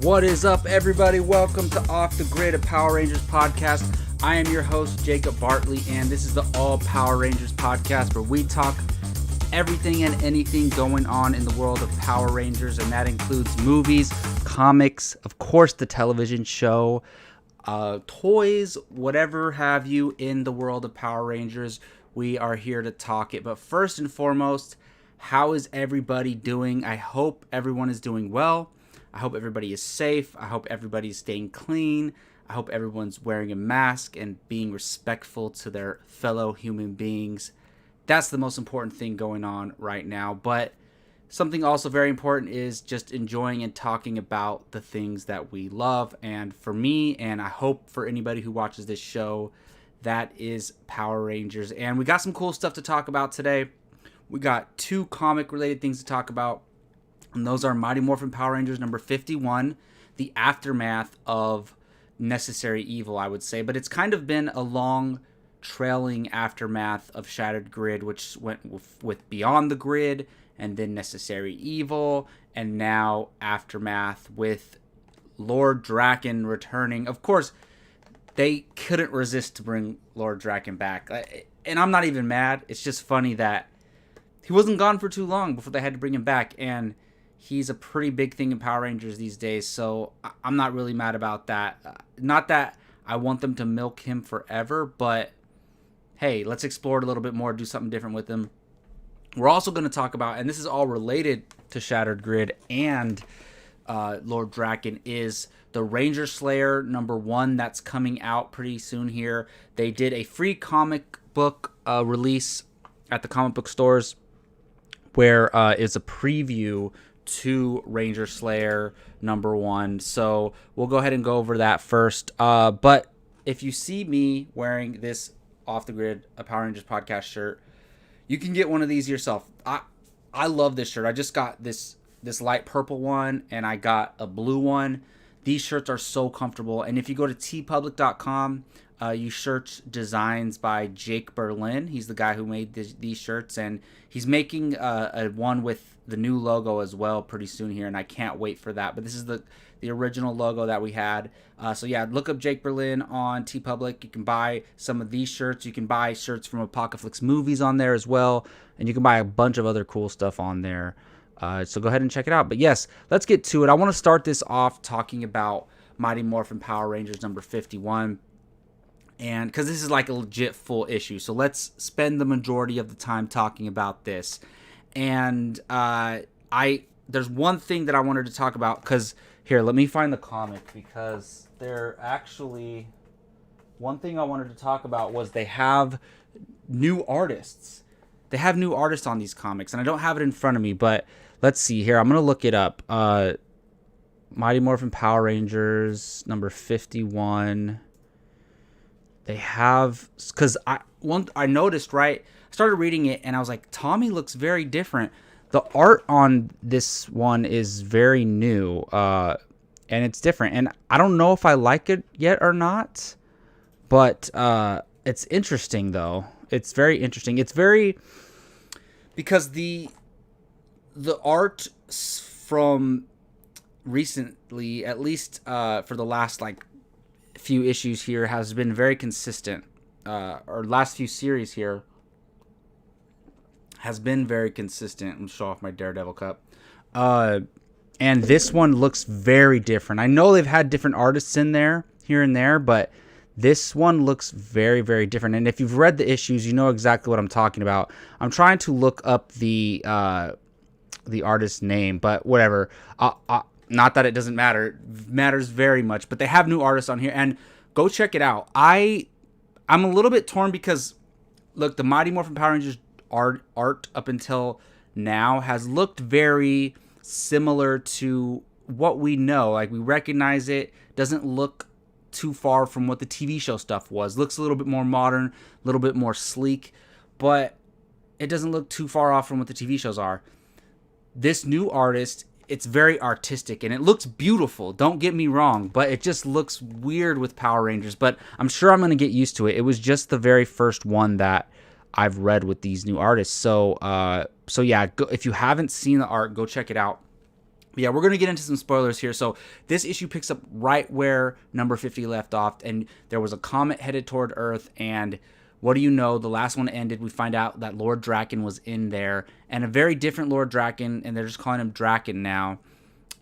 What is up, everybody? Welcome to Off the Grid, a Power Rangers podcast. I am your host, Jacob Bartley, and this is the All Power Rangers podcast, where we talk everything and anything going on in the world of Power Rangers, and that includes movies, comics, of course, the television show, toys, whatever have you in the world of Power Rangers. We are here to talk it. But first and foremost, how is everybody doing? I hope everyone is doing well. I hope everybody is safe. I hope everybody is staying clean. I hope everyone's wearing a mask and being respectful to their fellow human beings. That's the most important thing going on right now. But something also very important is just enjoying and talking about the things that we love. And for me, and I hope for anybody who watches this show, that is Power Rangers. And we got some cool stuff to talk about today. We got two comic-related things to talk about. And those are Mighty Morphin Power Rangers number 51, the aftermath of Necessary Evil, I would say. But it's kind of been a long trailing aftermath of Shattered Grid, which went with Beyond the Grid, and then Necessary Evil, and now aftermath with Lord Draken returning. Of course, they couldn't resist to bring Lord Draken back. And I'm not even mad. It's just funny that he wasn't gone for too long before they had to bring him back. And he's a pretty big thing in Power Rangers these days, so I'm not really mad about that. Not that I want them to milk him forever, but hey, let's explore it a little bit more, do something different with him. We're also going to talk about, and this is all related to Shattered Grid and Lord Draken, is the Ranger Slayer number 1 that's coming out pretty soon here. They did a free comic book release at the comic book stores where it's a preview to Ranger Slayer number 1. So we'll go ahead and go over that first. But if you see me wearing this Off the Grid, a Power Rangers podcast shirt, you can get one of these yourself. I love this shirt. I just got this light purple one, and I got a blue one. These shirts are so comfortable. And if you go to tpublic.com, you search designs by Jake Berlin. He's the guy who made these shirts, and he's making a one with the new logo as well pretty soon here, and I can't wait for that. But this is the original logo that we had. So yeah, look up Jake Berlin on TeePublic. You can buy some of these shirts. You can buy shirts from Apocalypse Movies on there as well, and you can buy a bunch of other cool stuff on there. So go ahead and check it out. But yes, let's get to it. I want to start this off talking about Mighty Morphin Power Rangers number 51. And because this is like a legit full issue, so let's spend the majority of the time talking about this. And there's one thing that I wanted to talk about, because here, let me find the comic, because they're actually, one thing I wanted to talk about was they have new artists. They have new artists on these comics, and I don't have it in front of me, but let's see here. I'm going to look it up. Mighty Morphin Power Rangers number 51. They have, because I noticed, right? I started reading it, and I was like, Tommy looks very different. The art on this one is very new, and it's different. And I don't know if I like it yet or not, but it's interesting, though. It's very interesting. It's very, because the art from recently, at least for the last, like, few issues here, has been very consistent, or last few series here has been very consistent. Let me show off my Daredevil cup. And this one looks very different. I know they've had different artists in there here and there, but this one looks very, very different. And if you've read the issues, you know exactly what I'm talking about. I'm trying to look up the artist's name, but whatever. Not that it doesn't matter. It matters very much. But they have new artists on here, and go check it out. I'm a little bit torn because, look, the Mighty Morphin Power Rangers art up until now has looked very similar to what we know. Like, we recognize it. Doesn't look too far from what the TV show stuff was. Looks a little bit more modern, a little bit more sleek, but it doesn't look too far off from what the TV shows are. This new artist, it's very artistic, and it looks beautiful. Don't get me wrong, but it just looks weird with Power Rangers. But I'm sure I'm going to get used to it. It was just the very first one that I've read with these new artists. So yeah, if you haven't seen the art, go check it out. Yeah, we're going to get into some spoilers here. So this issue picks up right where number 50 left off, and there was a comet headed toward Earth, and what do you know? The last one ended. We find out that Lord Draken was in there, and a very different Lord Draken, and they're just calling him Draken now.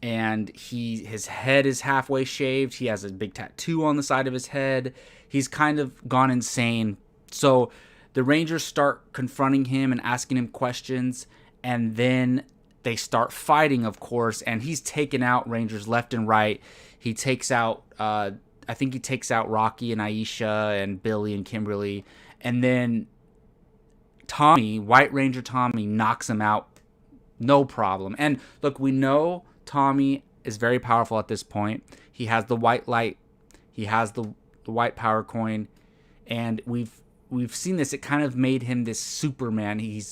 And his head is halfway shaved. He has a big tattoo on the side of his head. He's kind of gone insane. So the Rangers start confronting him and asking him questions, and then they start fighting, of course, and he's taking out Rangers left and right. He takes out, I think he takes out Rocky and Aisha and Billy and Kimberly. And then Tommy, White Ranger Tommy, knocks him out. No problem. And look, we know Tommy is very powerful at this point. He has the white light. He has the white power coin. And we've seen this. It kind of made him this Superman. He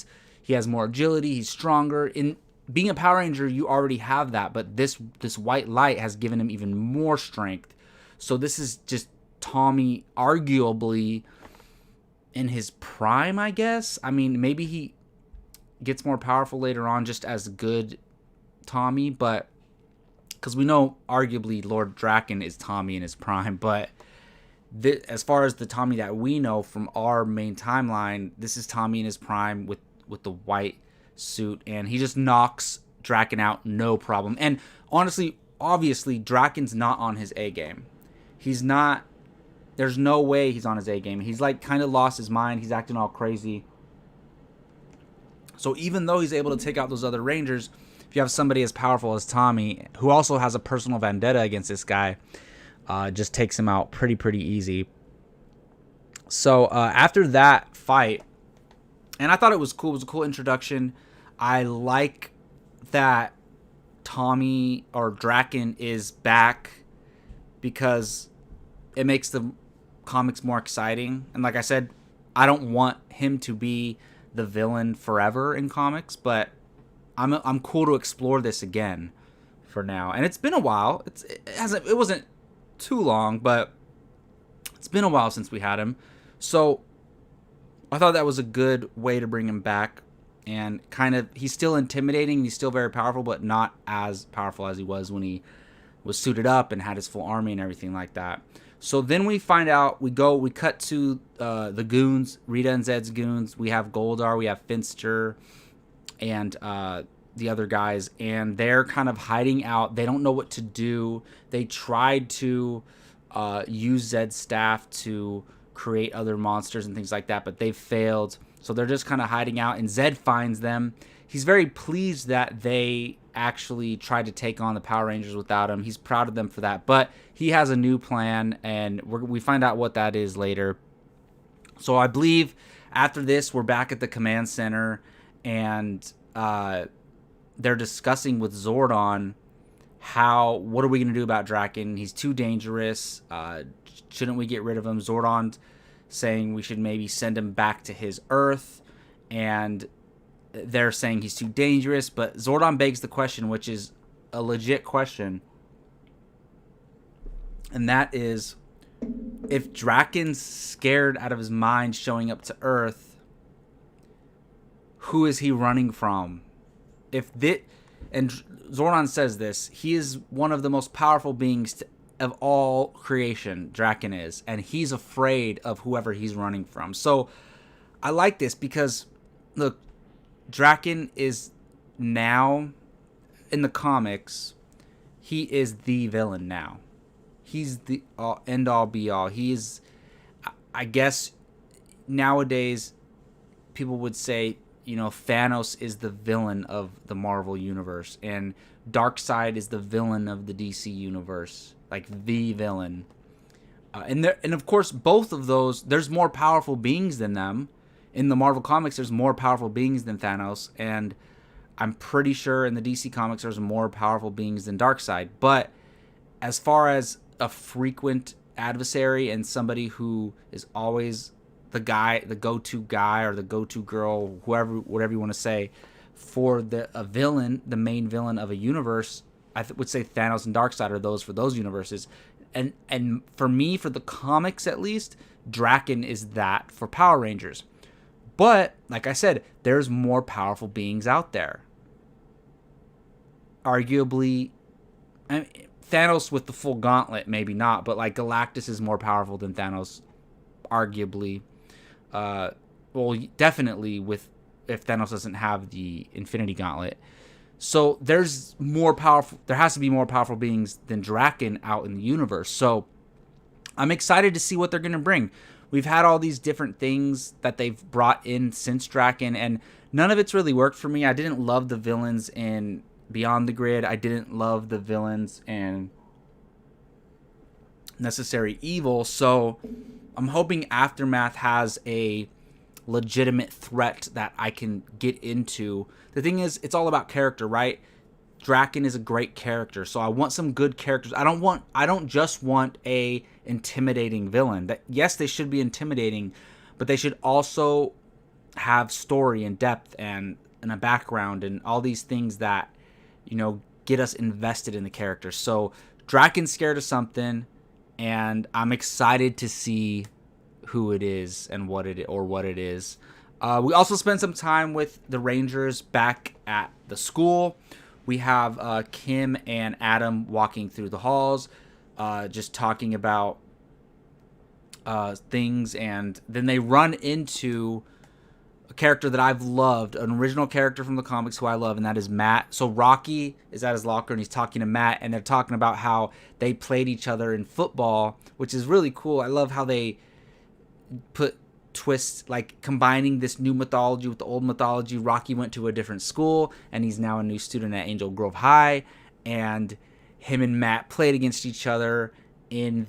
has more agility. He's stronger. In being a Power Ranger, you already have that, but this white light has given him even more strength. So this is just Tommy arguably in his prime, I guess. I mean, maybe he gets more powerful later on just as good Tommy, but because we know arguably Lord Draken is Tommy in his prime, but as far as the Tommy that we know from our main timeline, this is Tommy in his prime with the white suit, and he just knocks Draken out, no problem. And honestly, obviously, Draken's not on his A game. He's not. There's no way he's on his A game. He's like kind of lost his mind. He's acting all crazy. So even though he's able to take out those other Rangers, if you have somebody as powerful as Tommy, who also has a personal vendetta against this guy, just takes him out pretty easy. So after that fight, and I thought it was cool. It was a cool introduction. I like that Tommy or Draken is back because it makes the comics more exciting. And like I said, I don't want him to be the villain forever in comics, but I'm cool to explore this again for now. And it's been a while. It wasn't too long, but it's been a while since we had him. So I thought that was a good way to bring him back, and kind of, he's still intimidating, he's still very powerful, but not as powerful as he was when he was suited up and had his full army and everything like that. So then we find out, we cut to the goons, Rita and Zed's goons. We have Goldar, we have Finster, and the other guys, and they're kind of hiding out. They don't know what to do. They tried to use Zed's staff to create other monsters and things like that, but they've failed. So they're just kind of hiding out, and Zed finds them. He's very pleased that they actually tried to take on the Power Rangers without him. He's proud of them for that, but he has a new plan, and we find out what that is later. So I believe after this, we're back at the command center, and they're discussing with Zordon what are we going to do about Draken? He's too dangerous. Shouldn't we get rid of him? Zordon's saying we should maybe send him back to his Earth, and they're saying he's too dangerous, but Zordon begs the question, which is a legit question, and that is, if Draken's scared out of his mind showing up to Earth, who is he running from? And Zordon says this, he is one of the most powerful beings of all creation, Draken is, and he's afraid of whoever he's running from. So I like this because, look, Draken is now, in the comics, he is the villain now. He's the end-all, be-all. He is, I guess, nowadays, people would say, Thanos is the villain of the Marvel Universe, and Darkseid is the villain of the DC Universe, like the villain. And of course, both of those, there's more powerful beings than them. In the Marvel comics, there's more powerful beings than Thanos, and I'm pretty sure in the DC comics, there's more powerful beings than Darkseid. But as far as a frequent adversary and somebody who is always the go-to guy or the go-to girl, whatever you want to say, for a villain, the main villain of a universe, I would say Thanos and Darkseid are those for those universes. And for me, for the comics at least, Draken is that for Power Rangers. But, like I said, there's more powerful beings out there. arguably, I mean, Thanos with the full gauntlet, maybe not, but like Galactus is more powerful than Thanos, arguably. Well, definitely with if Thanos doesn't have the Infinity Gauntlet. So there's more powerful. There has to be more powerful beings than Draken out in the universe. So I'm excited to see what they're gonna bring. We've had all these different things that they've brought in since Draken, and none of it's really worked for me. I didn't love the villains in Beyond the Grid. I didn't love the villains in Necessary Evil. So I'm hoping Aftermath has a legitimate threat that I can get into. The thing is, it's all about character, right? Draken is a great character, so I want some good characters. I don't just want a intimidating villain. That yes, they should be intimidating, but they should also have story and depth and a background and all these things that, you know, get us invested in the character. So Draken's scared of something, and I'm excited to see who it is and what it is. We also spent some time with the Rangers back at the school. We have Kim and Adam walking through the halls, just talking about things, and then they run into a character that I've loved, an original character from the comics who I love, and that is Matt. So Rocky is at his locker, and he's talking to Matt, and they're talking about how they played each other in football, which is really cool. I love how they put twists, like combining this new mythology with the old mythology. Rocky went to a different school, and he's now a new student at Angel Grove High, and him and Matt played against each other in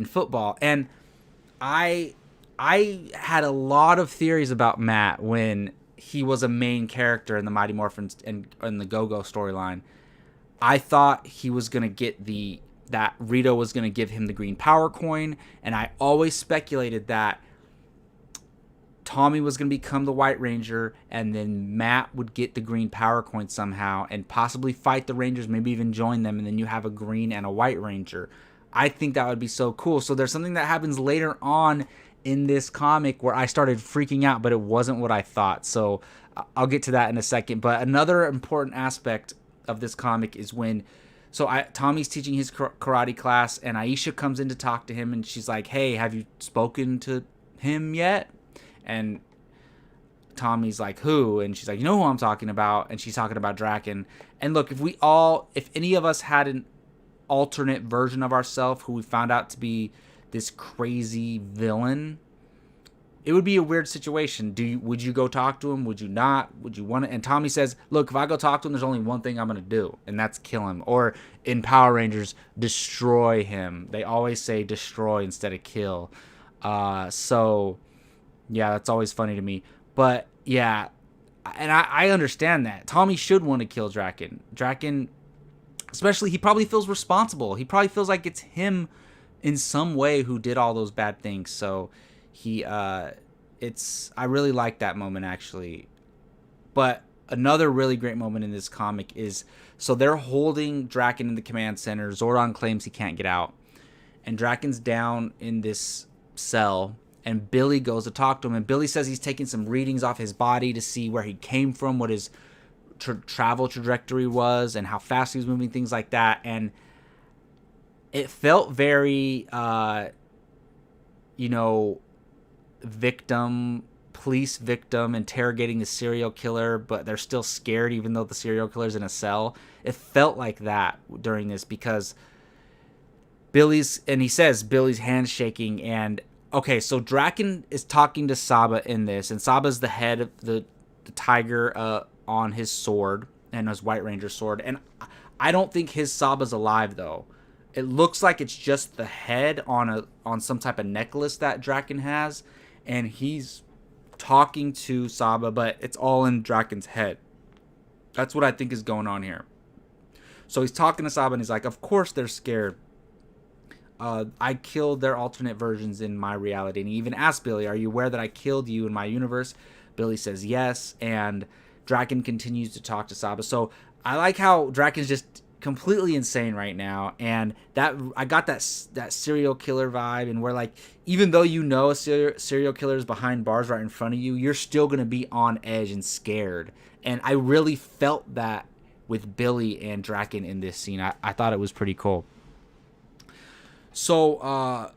football. And I had a lot of theories about Matt when he was a main character in the Mighty Morphins and in the Go-Go storyline. I thought he was going to get that Rito was going to give him the green power coin, and I always speculated that Tommy was going to become the White Ranger, and then Matt would get the green power coin somehow and possibly fight the Rangers, maybe even join them, and then you have a green and a White Ranger. I think that would be so cool. So there's something that happens later on in this comic where I started freaking out, but it wasn't what I thought. So I'll get to that in a second. But another important aspect of this comic is when Tommy's teaching his karate class, and Aisha comes in to talk to him, and she's like, "Hey, have you spoken to him yet?" And Tommy's like, "Who?" And she's like, "You know who I'm talking about?" And she's talking about Draken. And look, if any of us had an alternate version of ourselves who we found out to be this crazy villain, it would be a weird situation. Would you go talk to him? Would you not? Would you want to? And Tommy says, "Look, if I go talk to him, there's only one thing I'm going to do, and that's kill him." Or in Power Rangers, destroy him. They always say destroy instead of kill. So yeah, that's always funny to me. But yeah, and I understand that. Tommy should want to kill Draken. Draken, especially, he probably feels responsible. He probably feels like it's him in some way who did all those bad things. So I really like that moment, actually. But another really great moment in this comic is, so they're holding Draken in the command center. Zordon claims he can't get out, and Draken's down in this cell, and Billy goes to talk to him, and Billy says he's taking some readings off his body to see where he came from, what his travel trajectory was, and how fast he was moving, things like that. And it felt very police victim interrogating the serial killer, but they're still scared even though the serial killer's in a cell. It felt like that during this, because Billy's hands shaking. And okay, so Draken is talking to Saba in this, and Saba's the head of the tiger on his sword, and his White Ranger sword. And I don't think his Saba's alive, though. It looks like it's just the head on some type of necklace that Draken has, and he's talking to Saba, but it's all in Draken's head. That's what I think is going on here. So he's talking to Saba, and he's like, "Of course they're scared. I killed their alternate versions in my reality." And he even asked Billy, "Are you aware that I killed you in my universe?" Billy says yes, and Draken continues to talk to Saba. So I like how Draken's just completely insane right now, and that I got that serial killer vibe, and where, like, even though you know a serial killer is behind bars right in front of you, you're still gonna be on edge and scared. And I really felt that with Billy and Draken in this scene. I thought it was pretty cool. So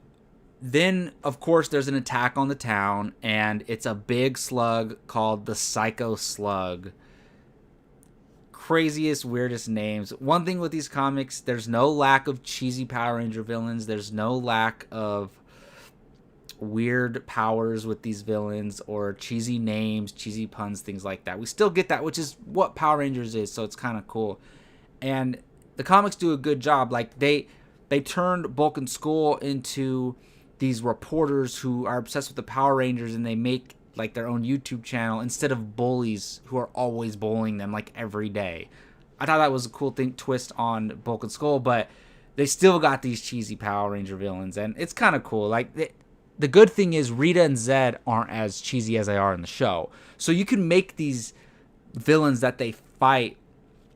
then, of course, there's an attack on the town, and it's a big slug called the Psycho Slug. Craziest, weirdest names. One thing with these comics, there's no lack of cheesy Power Ranger villains. There's no lack of weird powers with these villains or cheesy names, cheesy puns, things like that. We still get that, which is what Power Rangers is, so it's kind of cool. And the comics do a good job. Like, they turned Bulk and Skull into these reporters who are obsessed with the Power Rangers, and they make like their own YouTube channel instead of bullies who are always bullying them like every day. I thought that was a cool twist on Bulk and Skull, but they still got these cheesy Power Ranger villains, and it's kind of cool. Like, the good thing is Rita and Zed aren't as cheesy as they are in the show. So you can make these villains that they fight,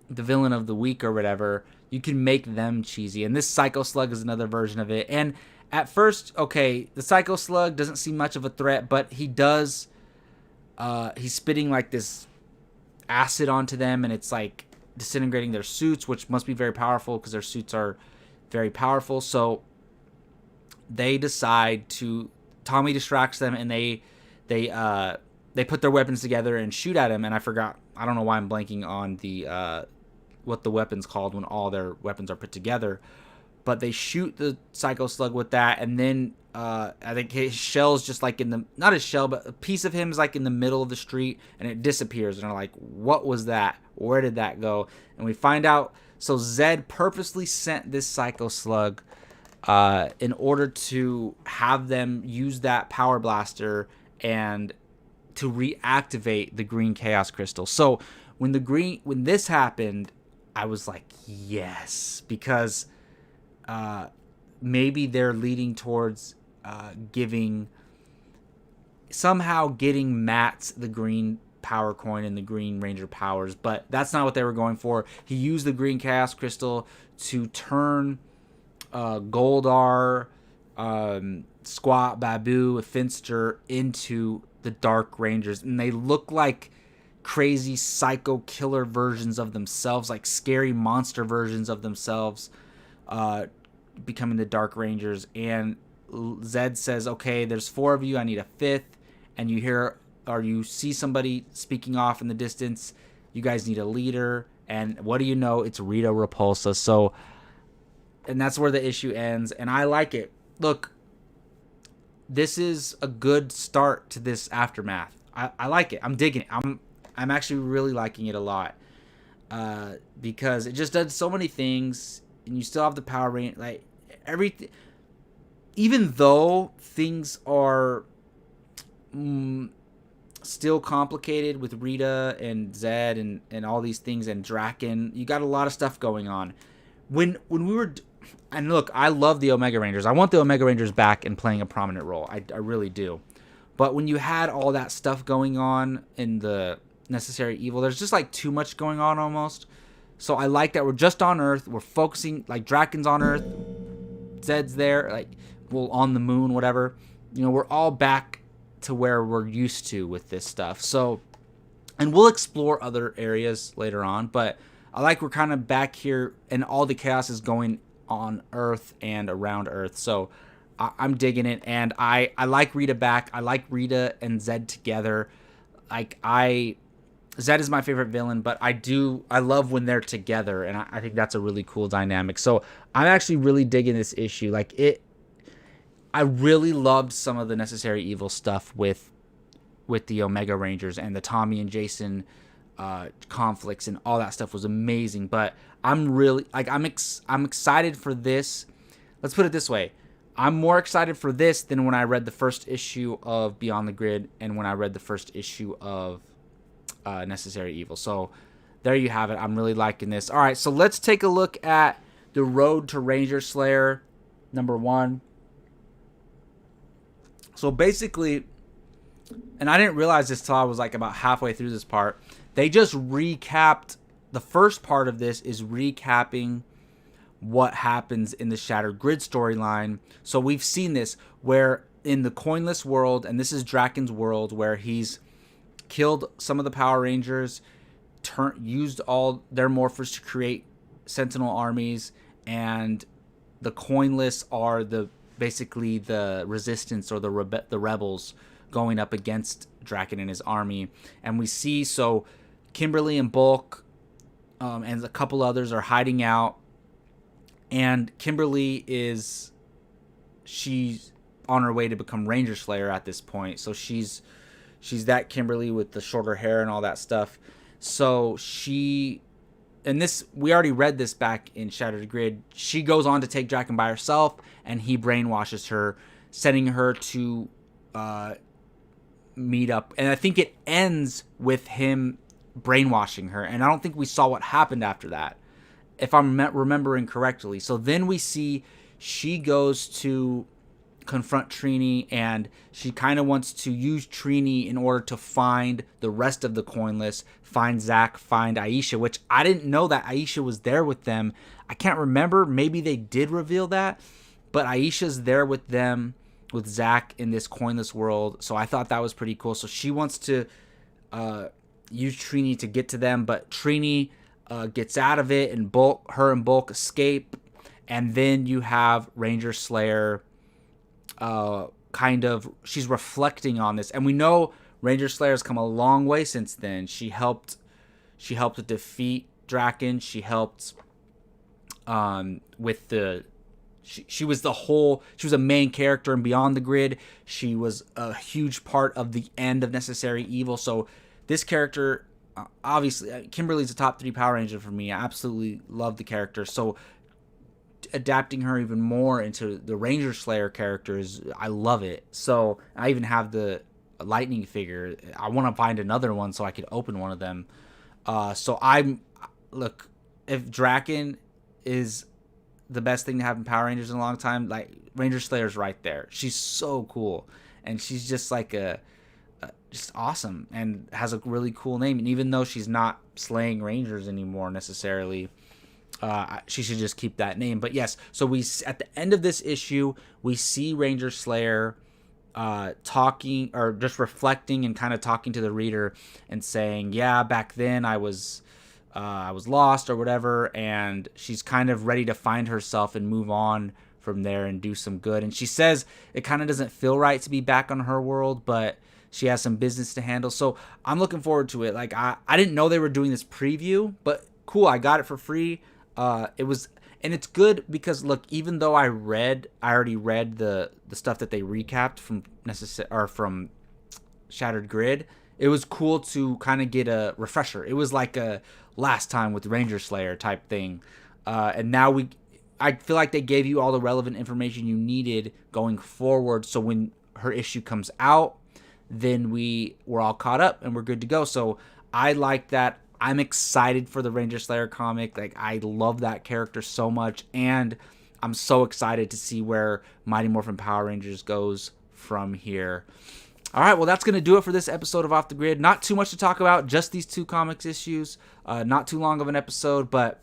the villain of the week or whatever, you can make them cheesy. And this Psycho Slug is another version of it. And at first, okay, the Psycho Slug doesn't seem much of a threat, but he does, he's spitting like this acid onto them, and it's like disintegrating their suits, which must be very powerful because their suits are very powerful. So they decide to, Tommy distracts them, and they put their weapons together and shoot at him. And I don't know why I'm blanking on the what the weapon's called when all their weapons are put together, but they shoot the Psycho Slug with that, and then I think his shell's just like not his shell, but a piece of him is like in the middle of the street, and it disappears, and they're like, what was that? Where did that go? And we find out, so Zed purposely sent this Psycho Slug in order to have them use that power blaster and to reactivate the green Chaos Crystal. So when this happened, I was like, yes, because maybe they're leading towards getting Matt's the green power coin and the Green Ranger powers, but that's not what they were going for. He used the green Chaos Crystal to turn Goldar, Squat, Babu, Finster into the Dark Rangers, and they look like crazy psycho killer versions of themselves, like scary monster versions of themselves, becoming the Dark Rangers. And Zed says, okay, there's 4 of you, I need a 5th, and you see somebody speaking off in the distance, you guys need a leader, and what do you know, it's Rita Repulsa. So, and that's where the issue ends, and I like it. Look, this is a good start to this aftermath. I like it. I'm digging it. I'm actually really liking it a lot, because it just does so many things, and you still have the Power Ranger, like everything. Even though things are still complicated with Rita and Zed and all these things, and Draken, you got a lot of stuff going on. When we were, and look, I love the Omega Rangers. I want the Omega Rangers back and playing a prominent role. I really do. But when you had all that stuff going on in the Necessary Evil, there's just like too much going on almost. So I like that we're just on Earth. We're focusing, like Draken's on Earth, Zed's there, like, well, on the moon, whatever. You know, we're all back to where we're used to with this stuff. So, and we'll explore other areas later on, but I like we're kind of back here, and all the chaos is going on Earth and around Earth. So I'm digging it, and I like Rita back. I like Rita and Zed together. Like, Zed is my favorite villain, but I love when they're together, and I think that's a really cool dynamic. So I'm actually really digging this issue. Like, I really loved some of the Necessary Evil stuff with the Omega Rangers, and the Tommy and Jason conflicts and all that stuff was amazing. But I'm really, like, I'm excited for this. Let's put it this way. I'm more excited for this than when I read the first issue of Beyond the Grid and when I read the first issue of Necessary Evil. So there you have it. I'm really liking this. All right, so let's take a look at the Road to Ranger Slayer #1. So basically, and I didn't realize this till I was like about halfway through this part, they just recapped, the first part of this is recapping what happens in the Shattered Grid storyline. So we've seen this where in the Coinless world, and this is Draken's world, where he's killed some of the Power Rangers used all their morphers to create Sentinel armies, and the coinless are basically the resistance or the rebels going up against Draken and his army. And we see Kimberly and Bulk and a couple others are hiding out, and Kimberly she's on her way to become Ranger Slayer at this point. So she's that Kimberly with the shorter hair and all that stuff. So we already read this back in Shattered Grid. She goes on to take Draken by herself, and he brainwashes her, sending her to meet up. And I think it ends with him brainwashing her, and I don't think we saw what happened after that, if I'm remembering correctly. So then we see she goes to confront Trini, and she kind of wants to use Trini in order to find the rest of the coinless, find Zach, find Aisha, which I didn't know that Aisha was there with them. I can't remember. Maybe they did reveal that, but Aisha's there with them, with Zach in this coinless world. So I thought that was pretty cool. So she wants to use Trini to get to them, but Trini gets out of it, and her and Bulk escape. And then you have Ranger Slayer she's reflecting on this, and we know Ranger Slayer's come a long way since then. She helped defeat Draken. She helped with the she was a main character in Beyond the Grid. She was a huge part of the end of Necessary Evil. So this character, obviously, Kimberly's a top 3 Power Ranger for me. I absolutely love the character. So adapting her even more into the Ranger Slayer characters, I love it. So I even have the Lightning figure. I want to find another one so I could open one of them. If Draken is the best thing to have in Power Rangers in a long time, like, Ranger Slayer's right there. She's so cool, and she's just like just awesome, and has a really cool name. And even though she's not slaying Rangers anymore necessarily, she should just keep that name. But yes, so at the end of this issue, we see Ranger Slayer talking, or just reflecting and kind of talking to the reader and saying, yeah, back then I was lost or whatever, and she's kind of ready to find herself and move on from there and do some good. And she says it kind of doesn't feel right to be back on her world, but she has some business to handle. So I'm looking forward to it. Like, I didn't know they were doing this preview, but cool, I got it for free. And it's good because, look, even though I already read the stuff that they recapped from Shattered Grid, it was cool to kind of get a refresher. It was like a last time with Ranger Slayer type thing. And now I feel like they gave you all the relevant information you needed going forward. So when her issue comes out, then we're all caught up and we're good to go. So I like that. I'm excited for the Ranger Slayer comic. Like, I love that character so much, and I'm so excited to see where Mighty Morphin Power Rangers goes from here. All right, well, that's going to do it for this episode of Off the Grid. Not too much to talk about, just these 2 comics issues. Not too long of an episode, but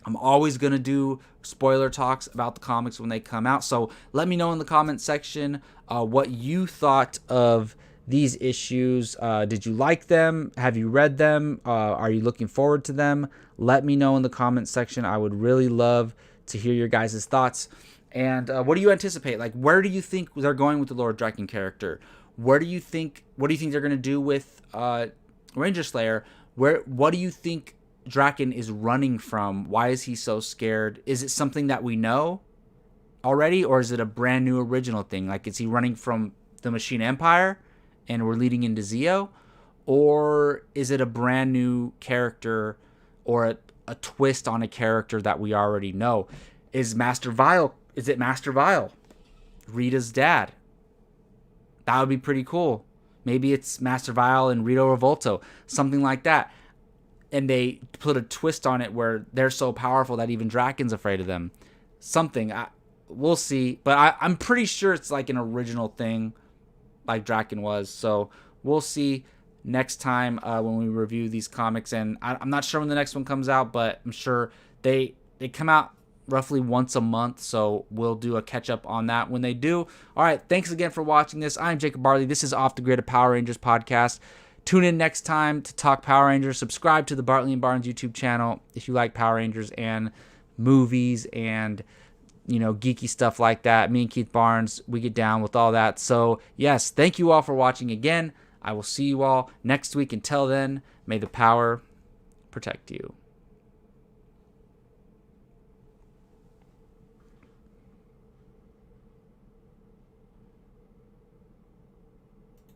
I'm always going to do spoiler talks about the comics when they come out. So let me know in the comment section what you thought of these issues. Did you like them? Have you read them? Are you looking forward to them? Let me know in the comment section. I would really love to hear your guys' thoughts. And what do you anticipate? Like, where do you think they're going with the Lord Draken character? What do you think they're going to do with Ranger Slayer? What do you think Draken is running from? Why is he so scared? Is it something that we know already, or is it a brand new original thing? Like, is he running from the Machine Empire and we're leading into Zeo? Or is it a brand new character, or a twist on a character that we already know? Is it Master Vile, Rita's dad? That would be pretty cool. Maybe it's Master Vile and Rito Revolto, something like that. And they put a twist on it where they're so powerful that even Draken's afraid of them. Something. We'll see. But I'm pretty sure it's like an original thing, like Draken was. So we'll see next time when we review these comics. And I'm not sure when the next one comes out, but I'm sure they come out roughly once a month. So we'll do a catch up on that when they do. All right. Thanks again for watching this. I'm Jacob Barley. This is Off the Grid, a Power Rangers podcast. Tune in next time to talk Power Rangers. Subscribe to the Bartley and Barnes YouTube channel if you like Power Rangers and movies and, you know, geeky stuff like that. Me and Keith Barnes, we get down with all that. So, yes, thank you all for watching again. I will see you all next week. Until then, may the power protect you.